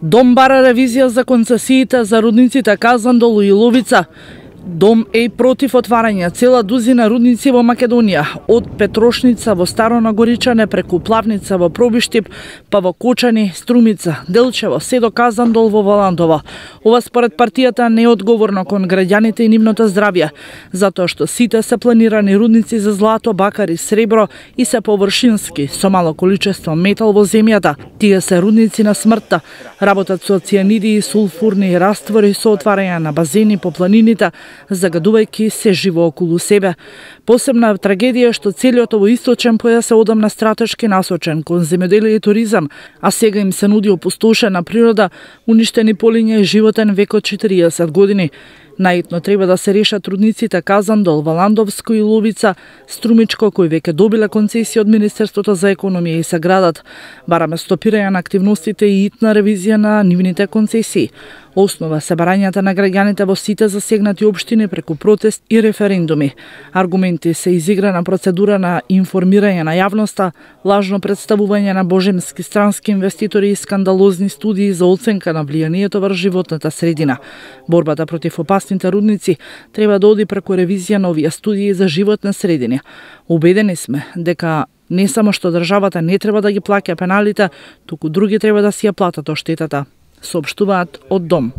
Дом бара ревизија за концесиите за рудниците Казандол и Иловица. Дом е против отварање цела дузина рудници во Македонија, од Петрошница во Старо Нагоричане преку Плавница во Пробиштип, па во Кочани, Струмица, Делчево, се до Казандол во Валандово. Ова според партијата не е одговорно кон граѓаните и нивното здравје, затоа што сите се планирани рудници за злато, бакар и сребро и се површински, со мало количество метал во земјата. Тие се рудници на смртта, работат со цијаниди и сулфурни раствори со отварање на базени по планините, загадувајќи се живо околу себе. Посебна трагедија е што целиот овој источен појас е одамна стратешки насочен кон земјоделие и туризам, а сега им се нуди опустошена природа, уништени полиња и животен век од 40 години. Наитно треба да се решат рудниците Казандол, Валандовско и Ловица, Струмичко, кои веќе добиле концесија од Министерството за економија и се градат. Бараме стопирање на активностите и итна ревизија на нивните концесии. Основа се барањата на граѓаните во сите засегнати општини преку протест и референдуми. Аргументи се изиграна процедура на информирање на јавноста, лажно представување на божемски странски инвеститори и скандалозни студии за оценка на влијанието врз животната средина. Борбата против опасните рудници треба да оди преку ревизија на овие студии за животна средина. Убедени сме дека не само што државата не треба да ги плаќа пеналите, туку други треба да си ја платат оштетата, соопштуваат од Дом.